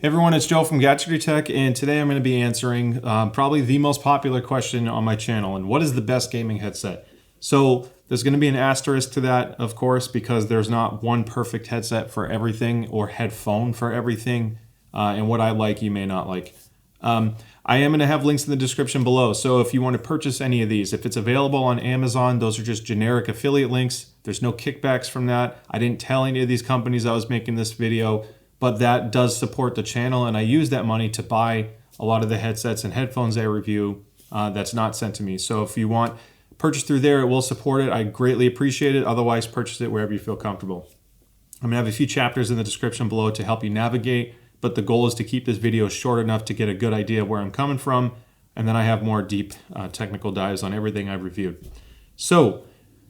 Hey everyone, it's Joe from Gadgetry Tech, and today I'm going to be answering probably the most popular question on my channel, and what is the best gaming headset? So there's going to be an asterisk to that, of course, because there's not one perfect headset for everything or headphone for everything, and what I like you may not like. I am going to have links in the description below, so if you want to purchase any of these, if it's available on Amazon, those are just generic affiliate links. There's no kickbacks from that. I didn't tell any of these companies I was making this video, but that does support the channel, and I use that money to buy a lot of the headsets and headphones I review that's not sent to me. So if you want purchase through there, it will support it. I greatly appreciate it. Otherwise, purchase it wherever you feel comfortable. I'm gonna have a few chapters in the description below to help you navigate, but the goal is to keep this video short enough to get a good idea of where I'm coming from, and then I have more deep technical dives on everything I've reviewed. So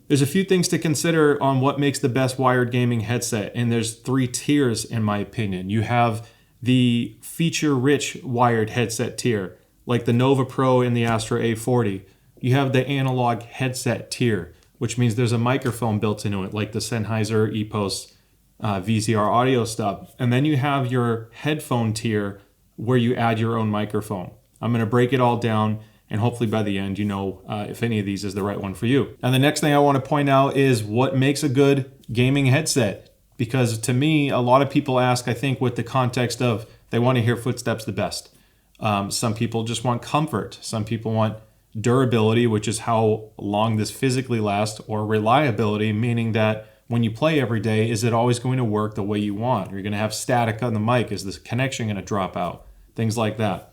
there's a few things to consider on what makes the best wired gaming headset, and there's three tiers in my opinion. You have the feature-rich wired headset tier, like the Nova Pro and the Astro A40. You have the analog headset tier, which means there's a microphone built into it, like the Sennheiser EPOS VZR audio stub. And then you have your headphone tier, where you add your own microphone. I'm going to break it all down, and hopefully by the end, you know if any of these is the right one for you. And the next thing I want to point out is what makes a good gaming headset. Because to me, a lot of people ask, I think with the context of they want to hear footsteps the best. Some people just want comfort. Some people want durability, which is how long this physically lasts, or reliability, meaning that when you play every day, is it always going to work the way you want? Are you going to have static on the mic? Is the connection going to drop out? Things like that.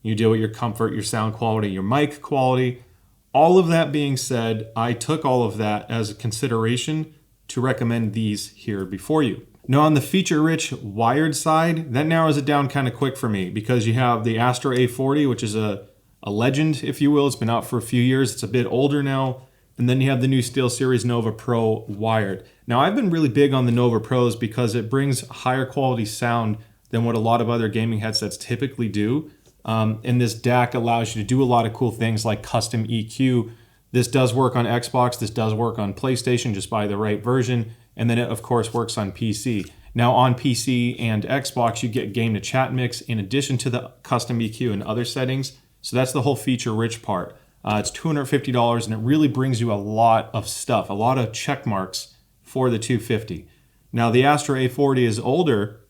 You deal with your comfort, your sound quality, your mic quality. All of that being said, I took all of that as a consideration to recommend these here before you. Now on the feature-rich wired side, that narrows it down kind of quick for me, because you have the Astro A40, which is a legend, if you will. It's been out for a few years. It's a bit older now. And then you have the new SteelSeries Nova Pro wired. Now I've been really big on the Nova Pros because it brings higher quality sound than what a lot of other gaming headsets typically do. And this DAC allows you to do a lot of cool things like custom EQ. This does work on Xbox, this does work on PlayStation, just buy the right version. And then it of course works on PC. Now on PC and Xbox, you get game to chat mix in addition to the custom EQ and other settings. So that's the whole feature rich part. It's $250 and it really brings you a lot of stuff, a lot of check marks for the $250. Now the Astro A40 is older.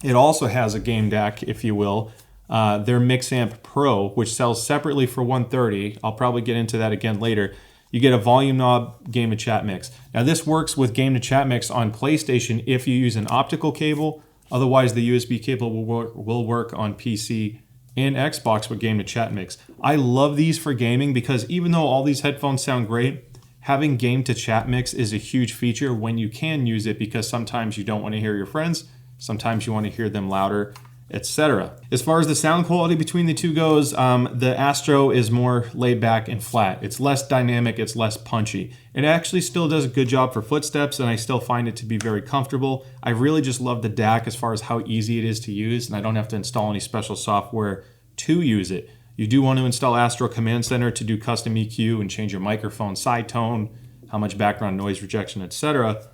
It also has a game DAC, if you will. Their MixAmp Pro, which sells separately for $130. I'll probably get into that again later. You get a volume knob game to chat mix. Now this works with game to chat mix on PlayStation if you use an optical cable. Otherwise the USB cable will work on PC and Xbox with game to chat mix. I love these for gaming because even though all these headphones sound great, having game to chat mix is a huge feature when you can use it, because sometimes you don't want to hear your friends, sometimes you want to hear them louder, etc. As far as the sound quality between the two goes, the Astro is more laid back and flat. It's less dynamic, it's less punchy. It actually still does a good job for footsteps, and I still find it to be very comfortable. I really just love the DAC as far as how easy it is to use, and I don't have to install any special software to use it. You do want to install Astro Command Center to do custom EQ and change your microphone side tone, how much background noise rejection, etc.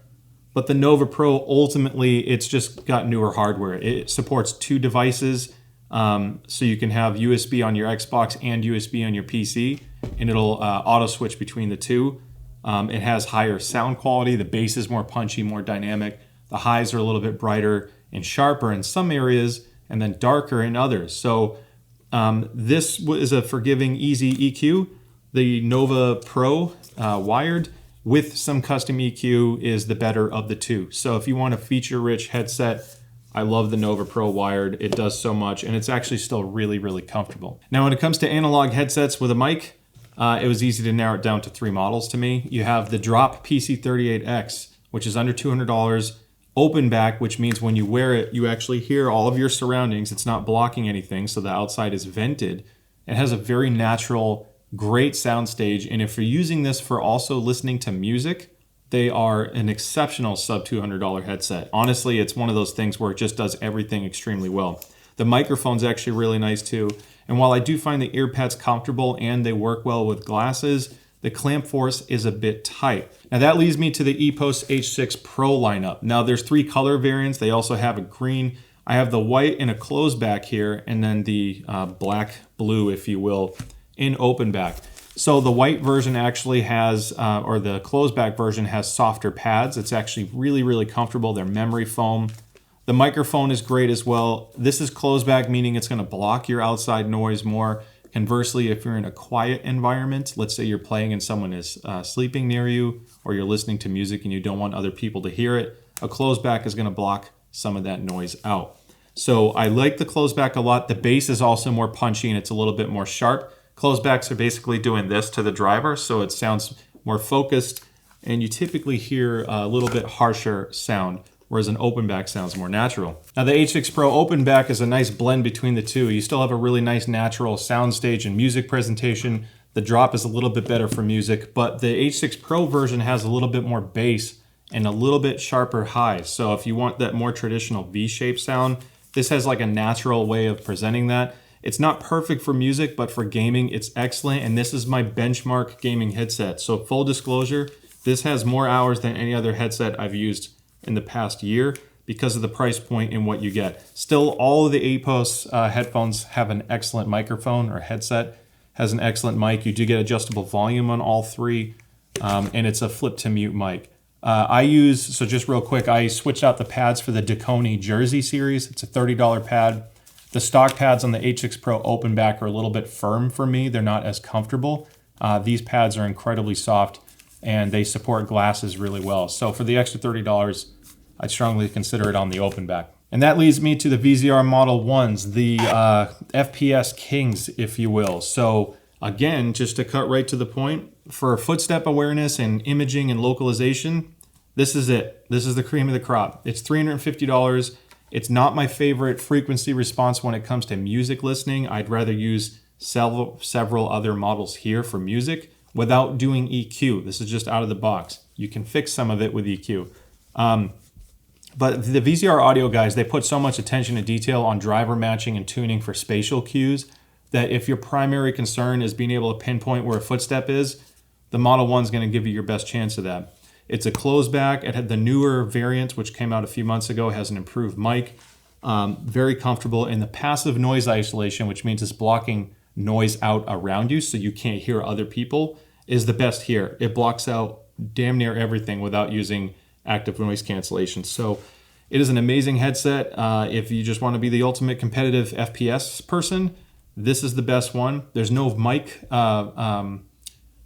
But the Nova Pro, ultimately, it's just got newer hardware. It supports two devices, so you can have USB on your Xbox and USB on your PC, and it'll auto switch between the two. It has higher sound quality. The bass is more punchy, more dynamic. The highs are a little bit brighter and sharper in some areas, and then darker in others. So this is a forgiving, easy EQ. The Nova Pro wired with some custom EQ is the better of the two. So if you want a feature-rich headset, I love the Nova Pro wired. It does so much, and it's actually still really, really comfortable. Now, when it comes to analog headsets with a mic, it was easy to narrow it down to three models to me. You have the Drop PC38X, which is under $200, open back, which means when you wear it, you actually hear all of your surroundings. It's not blocking anything, so the outside is vented. It has a very natural, great soundstage, and if you're using this for also listening to music, they are an exceptional sub $200 headset. Honestly, it's one of those things where it just does everything extremely well. The microphone's actually really nice too, and while I do find the ear pads comfortable and they work well with glasses, the clamp force is a bit tight. Now that leads me to the EPOS H6 Pro lineup. Now there's three color variants. They also have a green, I have the white in a closed back here, and then the black blue, if you will, in open back. So the white version actually has, or the closed back version has softer pads. It's actually really, really comfortable. They're memory foam. The microphone is great as well. This is closed back, meaning it's going to block your outside noise more. Conversely, if you're in a quiet environment, let's say you're playing and someone is sleeping near you, or you're listening to music and you don't want other people to hear it, a closed back is going to block some of that noise out. So I like the closed back a lot. The bass is also more punchy and it's a little bit more sharp. Closed backs are basically doing this to the driver, so it sounds more focused, and you typically hear a little bit harsher sound, whereas an open back sounds more natural. Now the H6 Pro open back is a nice blend between the two. You still have a really nice natural soundstage and music presentation. The drop is a little bit better for music, but the H6 Pro version has a little bit more bass and a little bit sharper highs. So if you want that more traditional V-shaped sound, this has like a natural way of presenting that. It's not perfect for music, but for gaming, it's excellent. And this is my benchmark gaming headset. So full disclosure, this has more hours than any other headset I've used in the past year because of the price point and what you get. Still, all of the EPOS headphones have an excellent microphone, or headset has an excellent mic. You do get adjustable volume on all three, and it's a flip to mute mic. So just real quick, I switched out the pads for the Dakoni Jersey series. It's a $30 pad. The stock pads on the H6 Pro open back are a little bit firm for me. They're not as comfortable. These pads are incredibly soft and they support glasses really well. So for the extra $30, I'd strongly consider it on the open back. And that leads me to the VZR Model Ones, the FPS kings, if you will. So again, just to cut right to the point, for footstep awareness and imaging and localization, this is it. This is the cream of the crop. It's $350. It's not my favorite frequency response when it comes to music listening. I'd rather use several other models here for music without doing EQ. This is just out of the box. You can fix some of it with EQ. But the VZR audio guys, they put so much attention to detail on driver matching and tuning for spatial cues that if your primary concern is being able to pinpoint where a footstep is, the Model 1 is going to give you your best chance of that. It's a closed back. It had the newer variant, which came out a few months ago, has an improved mic. Very comfortable in the passive noise isolation, which means it's blocking noise out around you so you can't hear other people, is the best here. It blocks out damn near everything without using active noise cancellation. So it is an amazing headset. If you just want to be the ultimate competitive FPS person, this is the best one. There's no mic,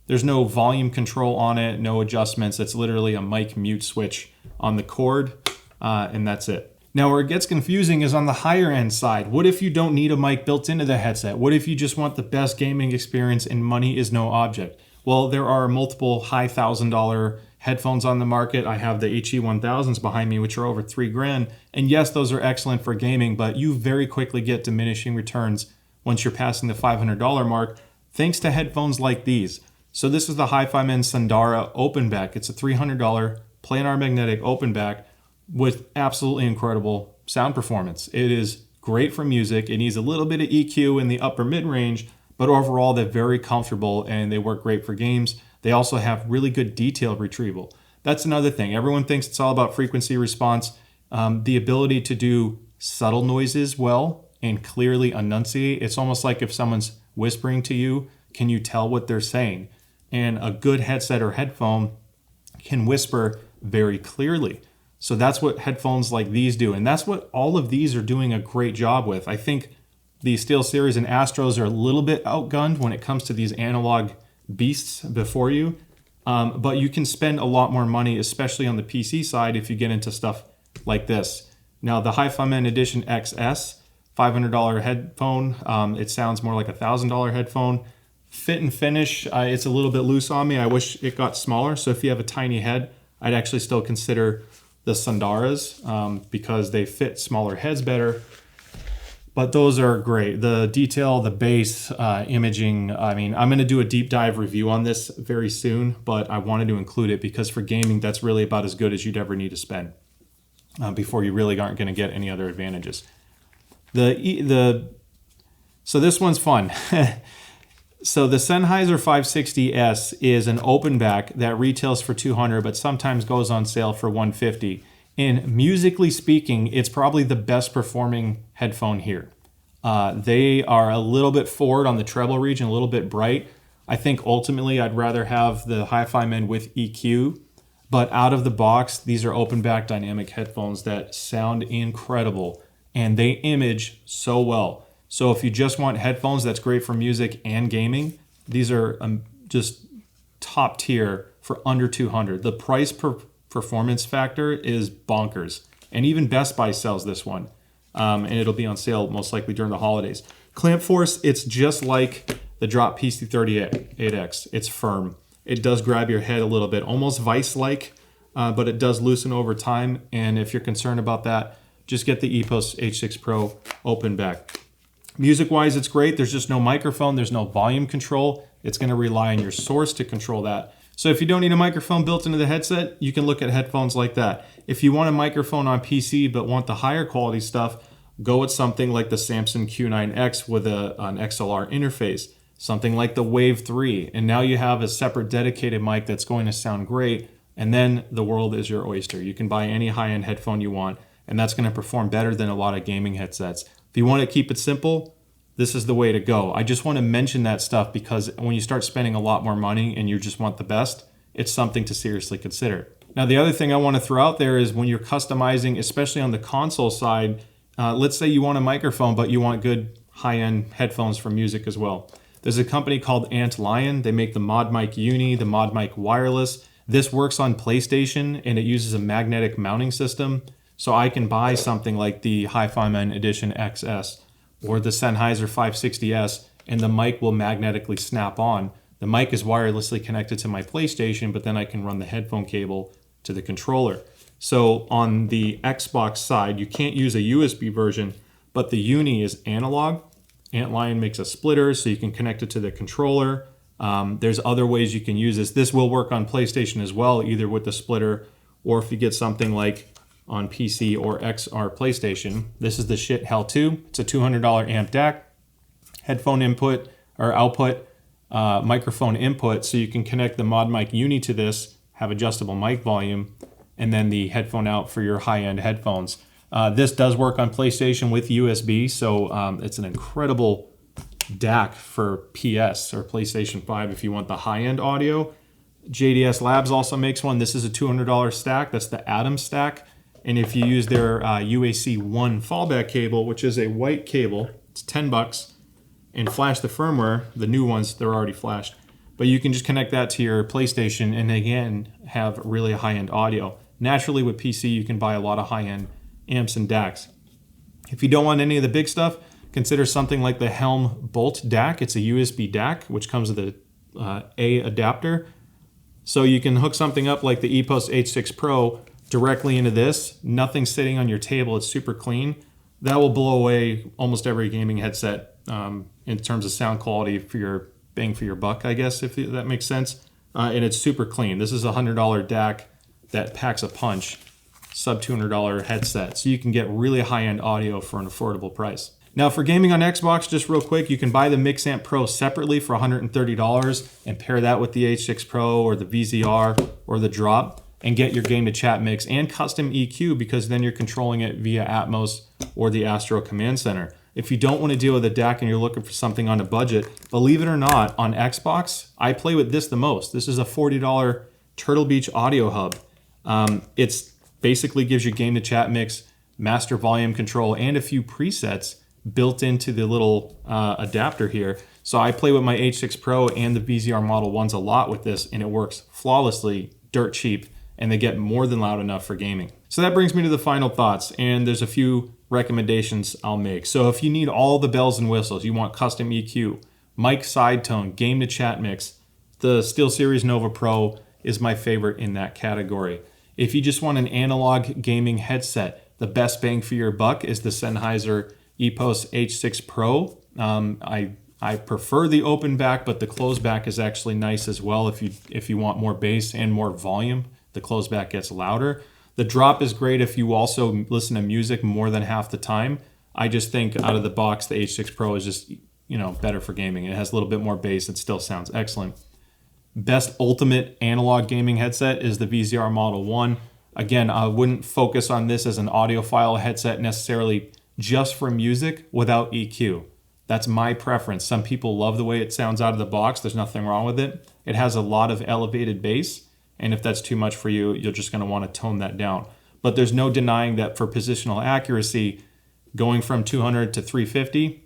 there's no volume control on it, no adjustments. It's literally a mic mute switch on the cord, and that's it. Now, where it gets confusing is on the higher end side. What if you don't need a mic built into the headset? What if you just want the best gaming experience and money is no object? Well, there are multiple high $1,000 headphones on the market. I have the HE1000s behind me, which are over $3,000. And yes, those are excellent for gaming, but you very quickly get diminishing returns once you're passing the $500 mark, thanks to headphones like these. So this is the Hi-Fi-Man Sundara open back. It's a $300 planar magnetic open back with absolutely incredible sound performance. It is great for music. It needs a little bit of EQ in the upper mid-range, but overall they're very comfortable and they work great for games. They also have really good detail retrieval. That's another thing. Everyone thinks it's all about frequency response. The ability to do subtle noises well and clearly enunciate. It's almost like if someone's whispering to you, can you tell what they're saying? And a good headset or headphone can whisper very clearly. So that's what headphones like these do. And that's what all of these are doing a great job with. I think the SteelSeries and Astros are a little bit outgunned when it comes to these analog beasts before you. But you can spend a lot more money, especially on the PC side, if you get into stuff like this. Now, the Hi-Fi-Man Edition XS, $500 headphone. It sounds more like a $1,000 headphone. Fit and finish, it's a little bit loose on me. I wish it got smaller. So if you have a tiny head, I'd actually still consider the Sundaras because they fit smaller heads better. But those are great. The detail, the bass, imaging. I mean, I'm going to do a deep dive review on this very soon, but I wanted to include it because for gaming, that's really about as good as you'd ever need to spend before you really aren't going to get any other advantages. So this one's fun. So the Sennheiser 560S is an open back that retails for $200, but sometimes goes on sale for $150. And musically speaking, it's probably the best performing headphone here. They are a little bit forward on the treble region, a little bit bright. I think ultimately I'd rather have the Hi-Fi Men with EQ, but out of the box, these are open back dynamic headphones that sound incredible and they image so well. So if you just want headphones that's great for music and gaming, these are just top tier for under $200. The price per performance factor is bonkers. And even Best Buy sells this one. And it'll be on sale most likely during the holidays. Clamp force, it's just like the Drop PC38X. It's firm. It does grab your head a little bit, almost vice-like, but it does loosen over time. And if you're concerned about that, just get the EPOS H6 Pro open back. Music-wise, it's great. There's just no microphone. There's no volume control. It's going to rely on your source to control that. So if you don't need a microphone built into the headset, you can look at headphones like that. If you want a microphone on PC but want the higher quality stuff, go with something like the Samson Q9X with an XLR interface. Something like the Wave 3, and now you have a separate dedicated mic that's going to sound great, and then the world is your oyster. You can buy any high-end headphone you want, and that's going to perform better than a lot of gaming headsets. If you want to keep it simple, this is the way to go. I just want to mention that stuff because when you start spending a lot more money and you just want the best, it's something to seriously consider. Now, the other thing I want to throw out there is when you're customizing, especially on the console side, let's say you want a microphone, but you want good high-end headphones for music as well. There's a company called Antlion. They make the ModMic Uni, the ModMic Wireless. This works on PlayStation and it uses a magnetic mounting system. So I can buy something like the Hi-Fi Men Edition XS or the Sennheiser 560S and the mic will magnetically snap on. The mic is wirelessly connected to my PlayStation, but then I can run the headphone cable to the controller. So on the Xbox side, you can't use a USB version, but the Uni is analog. Antlion makes a splitter so you can connect it to the controller. There's other ways you can use this. This will work on PlayStation as well, either with the splitter or if you get something like on PC or PlayStation. This is the Shit Hell 2. It's a $200 amp DAC, headphone input or output, microphone input, so you can connect the ModMic Uni to this, have adjustable mic volume, and then the headphone out for your high-end headphones. This does work on PlayStation with USB, so it's an incredible DAC for PS or PlayStation 5 if you want the high-end audio. JDS Labs also makes one. This is a $200 stack. That's the Atom stack. And if you use their UAC1 fallback cable, which is a white cable, it's $10, and flash the firmware, the new ones, they're already flashed. But you can just connect that to your PlayStation and again, have really high-end audio. Naturally with PC, you can buy a lot of high-end amps and DACs. If you don't want any of the big stuff, consider something like the Helm Bolt DAC. It's a USB DAC, which comes with a adapter. So you can hook something up like the EPOS H6 Pro directly into this. Nothing sitting on your table. It's super clean. That will blow away almost every gaming headset in terms of sound quality for your bang for your buck, I guess, if that makes sense. And it's super clean. This is a $100 DAC that packs a punch. Sub $200 headset, so you can get really high-end audio for an affordable price. Now for gaming on Xbox, just real quick, you can buy the Mixamp Pro separately for $130 and pair that with the H6 Pro or the VZR or the Drop and get your game to chat mix and custom EQ because then you're controlling it via Atmos or the Astro Command Center. If you don't want to deal with a DAC and you're looking for something on a budget, believe it or not, on Xbox, I play with this the most. This is a $40 Turtle Beach audio hub. It's basically gives you game to chat mix, master volume control, and a few presets built into the little adapter here. So I play with my H6 Pro and the VZR Model Ones a lot with this, and it works flawlessly, dirt cheap, and they get more than loud enough for gaming. So that brings me to the final thoughts, and there's a few recommendations I'll make. So if you need all the bells and whistles, you want custom EQ, mic side tone, game to chat mix, the SteelSeries Nova Pro is my favorite in that category. If you just want an analog gaming headset, the best bang for your buck is the Sennheiser EPOS H6 Pro. I prefer the open back, but the closed back is actually nice as well if you want more bass and more volume. The closed back gets louder. The Drop is great if you also listen to music more than half the time. I just think out of the box, the H6 Pro is just better for gaming. It has a little bit more bass. It still sounds excellent. Best ultimate analog gaming headset is the VZR Model One. Again, I wouldn't focus on this as an audiophile headset necessarily just for music without EQ. That's my preference. Some people love the way it sounds out of the box. There's nothing wrong with it. It has a lot of elevated bass, and if that's too much for you, you're just going to want to tone that down. But there's no denying that for positional accuracy, going from 200 to 350,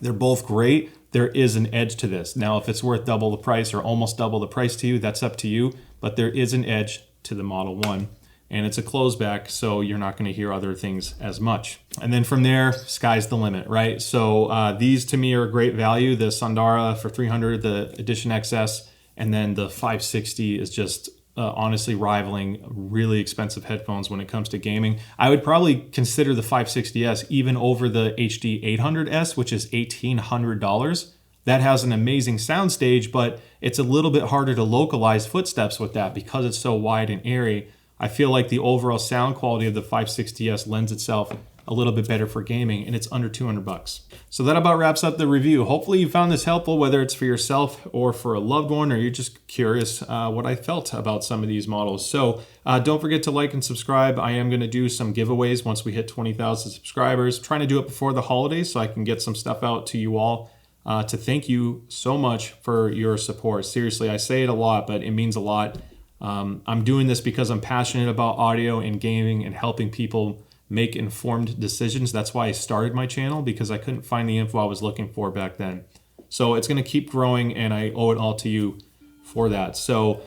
they're both great. There is an edge to this. Now, if it's worth double the price or almost double the price to you, that's up to you. But there is an edge to the Model One. And it's a closeback, so you're not going to hear other things as much. And then from there, sky's the limit, right? So these to me are a great value. The Sundara for 300, the Edition XS, and then the 560 is just honestly rivaling really expensive headphones when it comes to gaming. I would probably consider the 560S even over the HD 800S, which is $1,800. That has an amazing soundstage, but it's a little bit harder to localize footsteps with that because it's so wide and airy. I feel like the overall sound quality of the 560S lends itself a little bit better for gaming, and it's under 200 bucks. So that about wraps up the review. Hopefully you found this helpful, whether it's for yourself or for a loved one, or you're just curious what I felt about some of these models. So don't forget to like and subscribe. I am going to do some giveaways once we hit 20,000 subscribers. I'm trying to do it before the holidays so I can get some stuff out to you all to thank you so much for your support. Seriously, I say it a lot, but it means a lot. I'm doing this because I'm passionate about audio and gaming and helping people make informed decisions. That's why I started my channel, because I couldn't find the info I was looking for back then. So it's going to keep growing, and I owe it all to you for that. So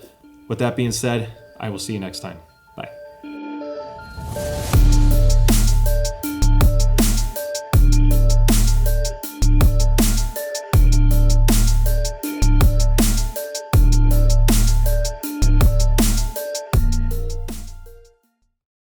with that being said, I will see you next time.